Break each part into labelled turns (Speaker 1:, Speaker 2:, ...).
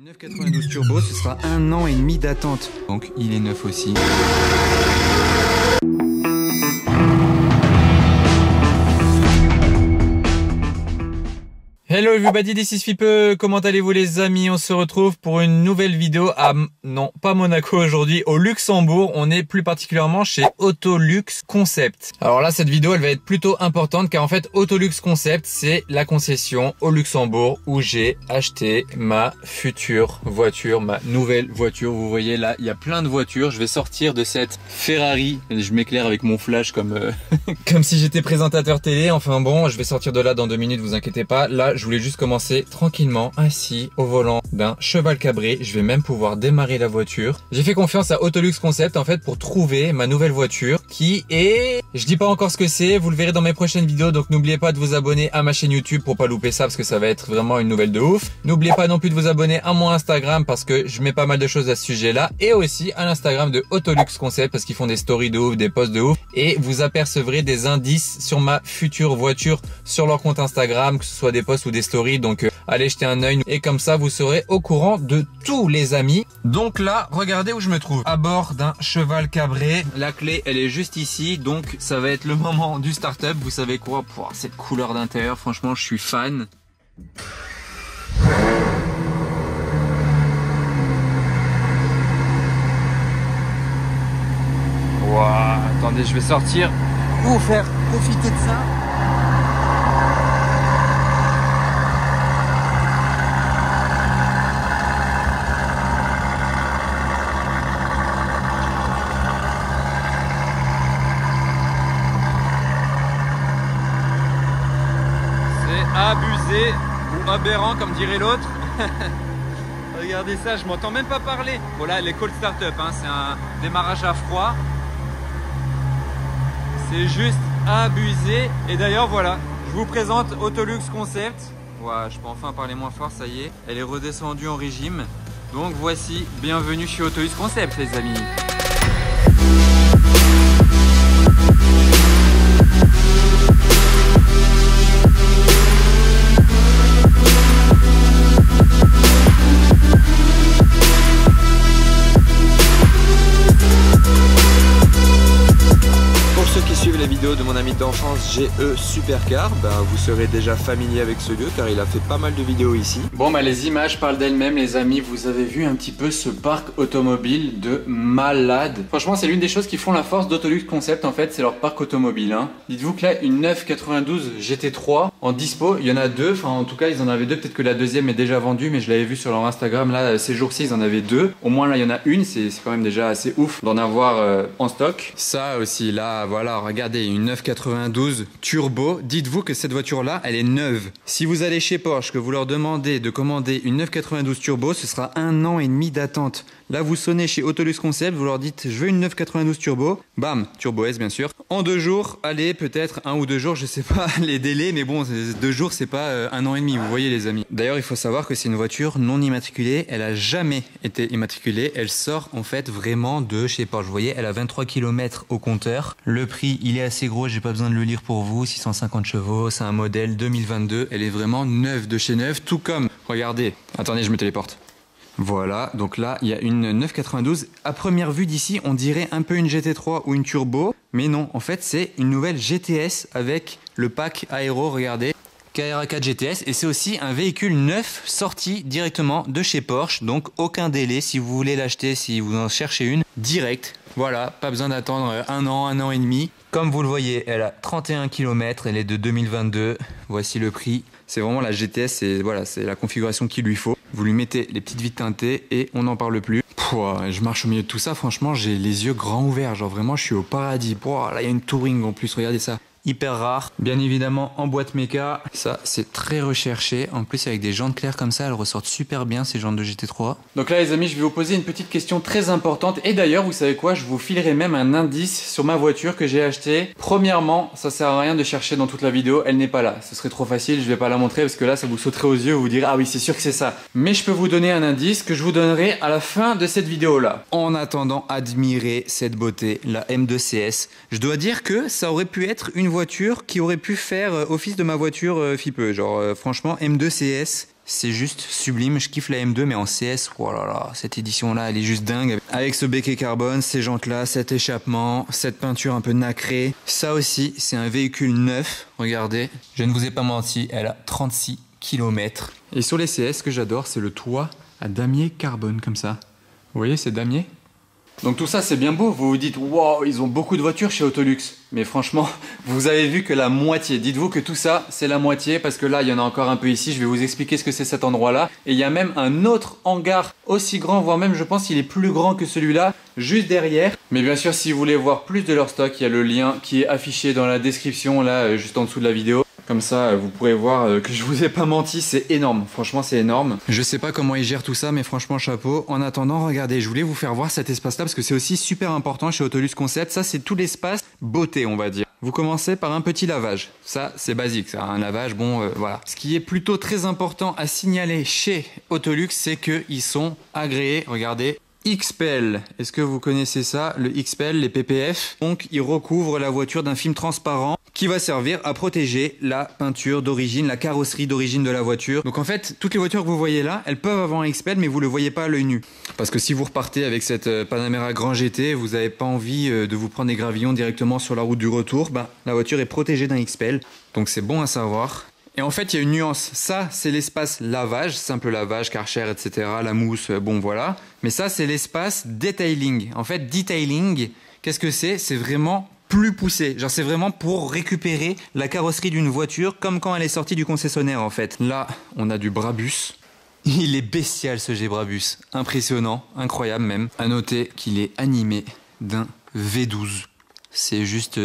Speaker 1: 992 turbo, ce sera 1 an et demi d'attente. Donc il est neuf aussi.
Speaker 2: Hello everybody, this is Fipe. Comment allez-vous les amis? On se retrouve pour une nouvelle vidéo à, non pas Monaco aujourd'hui, au Luxembourg. On est plus particulièrement chez Autolux Concept. Alors là, cette vidéo, elle va être plutôt importante car en fait, Autolux Concept, c'est la concession au Luxembourg où j'ai acheté ma future voiture, ma nouvelle voiture. Vous voyez là, il y a plein de voitures. Je vais sortir de cette Ferrari. Je m'éclaire avec mon flash comme, comme si j'étais présentateur télé. Enfin bon, je vais sortir de là dans 2 minutes, vous inquiétez pas. Là, je voulais juste commencer tranquillement, assis au volant d'un cheval cabré. Je vais même pouvoir démarrer la voiture. J'ai fait confiance à Autolux Concept en fait pour trouver ma nouvelle voiture qui est... Je dis pas encore ce que c'est, vous le verrez dans mes prochaines vidéos. Donc n'oubliez pas de vous abonner à ma chaîne YouTube pour pas louper ça parce que ça va être vraiment une nouvelle de ouf. N'oubliez pas non plus de vous abonner à mon Instagram parce que je mets pas mal de choses à ce sujet-là. Et aussi à l'Instagram de Autolux Concept parce qu'ils font des stories de ouf, des posts de ouf. Et vous apercevrez des indices sur ma future voiture sur leur compte Instagram, que ce soit des posts ou des stories, donc allez jeter un œil et comme ça vous serez au courant de tous les amis. Donc là, regardez où je me trouve, à bord d'un cheval cabré. La clé elle est juste ici, donc ça va être le moment du start-up. Vous savez quoi, pour cette couleur d'intérieur, franchement je suis fan. Wow, attendez, je vais sortir pour vous faire profiter de ça. Abusé ou aberrant comme dirait l'autre. Regardez ça, je m'entends même pas parler. Voilà, les cold startup, hein, c'est un démarrage à froid. C'est juste abusé. Et d'ailleurs voilà, je vous présente Autolux Concept. Voilà, je peux enfin parler moins fort, ça y est. Elle est redescendue en régime. Donc voici, bienvenue chez Autolux Concept les amis.
Speaker 3: De mon ami d'enfance GE Supercar, vous serez déjà familier avec ce lieu car il a fait pas mal de vidéos ici.
Speaker 2: Bon les images parlent d'elles-mêmes les amis, vous avez vu un petit peu ce parc automobile de malade. Franchement c'est l'une des choses qui font la force d'Autolux Concept en fait, c'est leur parc automobile hein. Dites-vous que là une 992 GT3 en dispo, il y en a 2, enfin en tout cas ils en avaient 2, peut-être que la deuxième est déjà vendue mais je l'avais vu sur leur Instagram là ces jours-ci ils en avaient 2. Au moins là il y en a une, c'est quand même déjà assez ouf d'en avoir en stock. Ça aussi là voilà, regardez une 992 turbo, dites-vous que cette voiture là elle est neuve. Si vous allez chez Porsche que vous leur demandez de commander une 992 turbo, ce sera 1 an et demi d'attente. Là vous sonnez chez Autolux Concept, vous leur dites je veux une 992 turbo, bam, turbo S bien sûr. En 2 jours, allez peut-être 1 ou 2 jours, je sais pas les délais mais bon 2 jours c'est pas 1 an et demi, vous voyez les amis. D'ailleurs il faut savoir que c'est une voiture non immatriculée, elle a jamais été immatriculée, elle sort en fait vraiment de chez Porsche. Vous voyez elle a 23 km au compteur, le prix il est assez gros, j'ai pas besoin de le lire pour vous, 650 chevaux, c'est un modèle 2022, elle est vraiment neuve de chez neuve, tout comme, regardez, attendez je me téléporte. Voilà, donc là il y a une 992, à première vue d'ici on dirait un peu une GT3 ou une turbo, mais non, en fait c'est une nouvelle GTS avec le pack aéro, regardez. Carrera 4 GTS et c'est aussi un véhicule neuf sorti directement de chez Porsche, donc aucun délai si vous voulez l'acheter, si vous en cherchez une, direct. Voilà, pas besoin d'attendre 1 an et demi. Comme vous le voyez, elle a 31 km, elle est de 2022, voici le prix. C'est vraiment la GTS, c'est voilà, c'est la configuration qu'il lui faut. Vous lui mettez les petites vitres teintées et on n'en parle plus. Pouah, je marche au milieu de tout ça, franchement j'ai les yeux grands ouverts, genre vraiment je suis au paradis. Pouah, là il y a une Touring en plus, regardez ça. Hyper rare, bien évidemment en boîte méca, ça c'est très recherché, en plus avec des jantes claires comme ça, elles ressortent super bien ces jantes de GT3. Donc là les amis, je vais vous poser une petite question très importante et d'ailleurs vous savez quoi, je vous filerai même un indice sur ma voiture que j'ai achetée. Premièrement, ça sert à rien de chercher dans toute la vidéo, elle n'est pas là, ce serait trop facile, je vais pas la montrer parce que là ça vous sauterait aux yeux, vous direz ah oui c'est sûr que c'est ça. Mais je peux vous donner un indice que je vous donnerai à la fin de cette vidéo là. En attendant, admirez cette beauté, la M2CS. Je dois dire que ça aurait pu être une voiture qui aurait pu faire office de ma voiture Fipe. Genre franchement M2 CS,
Speaker 1: C'est juste sublime, je kiffe la M2 mais en CS, oh là là, cette édition là elle est juste dingue. Avec ce béquet carbone, ces jantes là, cet échappement, cette peinture un peu nacrée. Ça aussi c'est un véhicule neuf, regardez. Je ne vous ai pas menti, elle a 36 km. Et sur les CS, ce que j'adore c'est le toit à damier carbone comme ça. Vous voyez c'est damier?
Speaker 2: Donc tout ça c'est bien beau, vous vous dites wow, ils ont beaucoup de voitures chez Autolux. Mais franchement, vous avez vu que la moitié. Dites-vous que tout ça c'est la moitié parce que là il y en a encore un peu ici. Je vais vous expliquer ce que c'est cet endroit là. Et il y a même un autre hangar aussi grand, voire même je pense qu'il est plus grand que celui-là, juste derrière. Mais bien sûr si vous voulez voir plus de leur stock, il y a le lien qui est affiché dans la description là, juste en dessous de la vidéo. Comme ça, vous pourrez voir que je vous ai pas menti, c'est énorme. Franchement, c'est énorme.
Speaker 1: Je sais pas comment ils gèrent tout ça, mais franchement, chapeau. En attendant, regardez, je voulais vous faire voir cet espace-là parce que c'est aussi super important chez Autolux Concept. Ça, c'est tout l'espace beauté, on va dire. Vous commencez par un petit lavage. Ça, c'est basique, ça. Un lavage, bon, voilà. Ce qui est plutôt très important à signaler chez Autolux, c'est qu'ils sont agréés, regardez, XPEL. Est-ce que vous connaissez ça? Le XPEL, les PPF. Donc, ils recouvrent la voiture d'un film transparent qui va servir à protéger la peinture d'origine, la carrosserie d'origine de la voiture. Donc en fait, toutes les voitures que vous voyez là, elles peuvent avoir un XPEL, mais vous le voyez pas à l'œil nu. Parce que si vous repartez avec cette Panamera Grand GT, vous n'avez pas envie de vous prendre des gravillons directement sur la route du retour, bah, la voiture est protégée d'un XPEL. Donc c'est bon à savoir. Et en fait, il y a une nuance. Ça, c'est l'espace lavage, simple lavage, Karcher, etc. La mousse, bon voilà. Mais ça, c'est l'espace detailing. En fait, detailing, qu'est-ce que c'est? C'est vraiment plus poussé. Genre, c'est vraiment pour récupérer la carrosserie d'une voiture comme quand elle est sortie du concessionnaire, en fait. Là, on a du Brabus. Il est bestial, ce G-Brabus. Impressionnant, incroyable même. À noter qu'il est animé d'un V12. C'est juste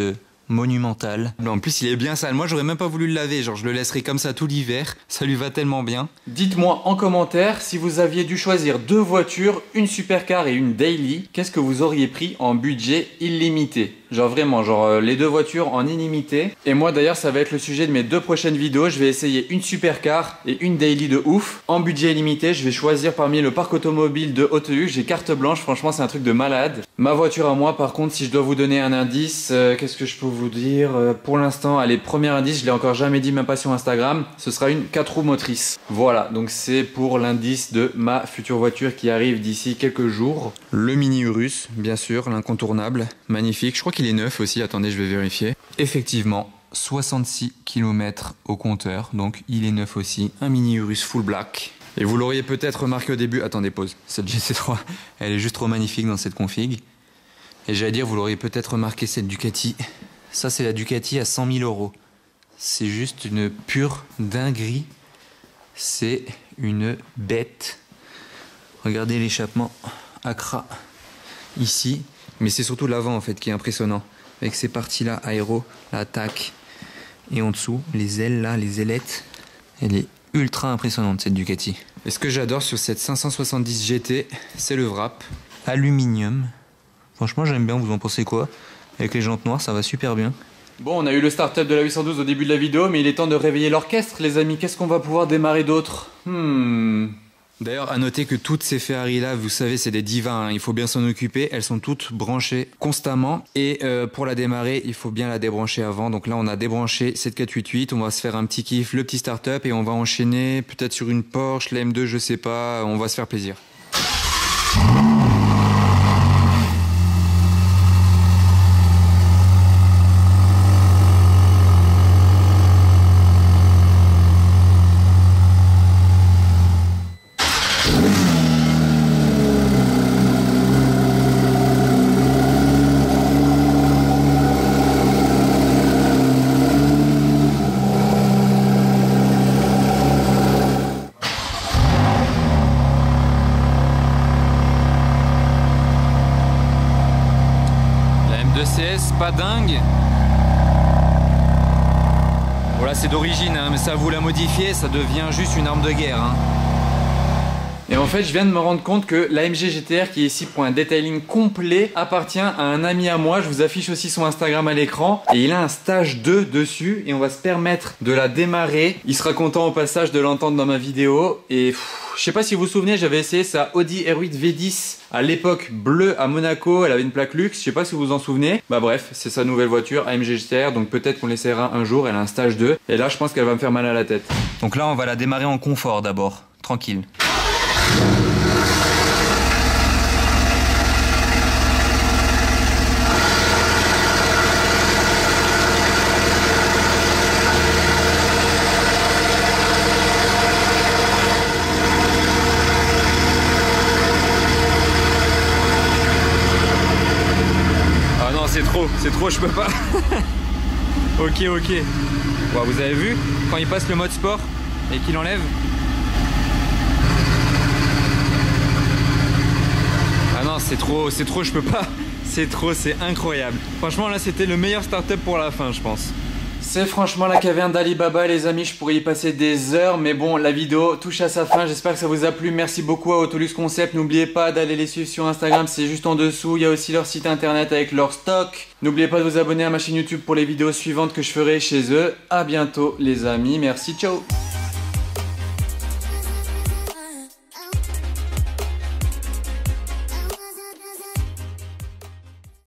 Speaker 1: monumental. En plus, il est bien sale. Moi, j'aurais même pas voulu le laver. Genre, je le laisserai comme ça tout l'hiver. Ça lui va tellement bien.
Speaker 2: Dites-moi en commentaire si vous aviez dû choisir deux voitures, une supercar et une daily, qu'est-ce que vous auriez pris en budget illimité? Genre vraiment, genre les deux voitures en illimité. Et moi d'ailleurs, ça va être le sujet de mes deux prochaines vidéos. Je vais essayer une supercar et une daily de ouf. En budget illimité, je vais choisir parmi le parc automobile de Autolux. J'ai carte blanche, franchement c'est un truc de malade. Ma voiture à moi, par contre, si je dois vous donner un indice, qu'est-ce que je peux vous dire? Pour l'instant, allez, premier indice, je l'ai encore jamais dit même pas sur Instagram, ce sera une 4 roues motrices. Voilà, donc c'est pour l'indice de ma future voiture qui arrive d'ici quelques jours.
Speaker 1: Le Mini Urus, bien sûr, l'incontournable, magnifique. Je crois qu'il est neuf aussi, attendez, je vais vérifier. Effectivement, 66 km au compteur, donc il est neuf aussi. Un Mini Urus full black. Et vous l'auriez peut-être remarqué au début, attendez, pause. Cette GT3, elle est juste trop magnifique dans cette config. Et j'allais dire, vous l'auriez peut-être remarqué, cette Ducati. Ça, c'est la Ducati à 100 000 €. C'est juste une pure dinguerie. C'est une bête. Regardez l'échappement Accra ici. Mais c'est surtout l'avant en fait qui est impressionnant. Avec ces parties là, aéro, l'attaque. Et en dessous, les ailes là, les ailettes. Elle est ultra impressionnante cette Ducati. Et ce que j'adore sur cette 570 GT, c'est le wrap. Aluminium. Franchement j'aime bien, vous en pensez quoi? Avec les jantes noires, ça va super bien.
Speaker 2: Bon, on a eu le start-up de la 812 au début de la vidéo, mais il est temps de réveiller l'orchestre, les amis. Qu'est-ce qu'on va pouvoir démarrer d'autre?
Speaker 1: D'ailleurs, à noter que toutes ces Ferrari là, vous savez, c'est des divas, hein, il faut bien s'en occuper. Elles sont toutes branchées constamment. Et pour la démarrer, il faut bien la débrancher avant. Donc là, on a débranché cette 488. On va se faire un petit kiff, le petit start-up, et on va enchaîner peut-être sur une Porsche, la M2, je sais pas. On va se faire plaisir. Pas dingue. Voilà, c'est d'origine, hein, mais ça vous la modifiez, ça devient juste une arme de guerre. Hein.
Speaker 2: Et en fait, je viens de me rendre compte que l'AMG GTR qui est ici pour un detailing complet appartient à un ami à moi. Je vous affiche aussi son Instagram à l'écran. Et il a un stage 2 dessus et on va se permettre de la démarrer. Il sera content au passage de l'entendre dans ma vidéo. Et je sais pas si vous vous souvenez, j'avais essayé sa Audi R8 V10 à l'époque bleue à Monaco. Elle avait une plaque luxe, je sais pas si vous vous en souvenez. Bah bref, c'est sa nouvelle voiture AMG GTR. Donc peut-être qu'on l'essayera un jour. Elle a un stage 2. Et là, je pense qu'elle va me faire mal à la tête.
Speaker 1: Donc là, on va la démarrer en confort d'abord. Tranquille.
Speaker 2: Ah non, c'est trop, je peux pas. Ok.
Speaker 1: Wow, vous avez vu quand il passe le mode sport et qu'il enlève? Ah non, c'est trop, je peux pas. C'est trop, c'est incroyable. Franchement, là, c'était le meilleur start-up pour la fin, je pense.
Speaker 2: C'est franchement la caverne d'Ali Baba, les amis, je pourrais y passer des heures, mais bon, la vidéo touche à sa fin, j'espère que ça vous a plu. Merci beaucoup à Autolus Concept, n'oubliez pas d'aller les suivre sur Instagram, c'est juste en dessous, il y a aussi leur site internet avec leur stock. N'oubliez pas de vous abonner à ma chaîne YouTube pour les vidéos suivantes que je ferai chez eux. À bientôt les amis, merci, ciao.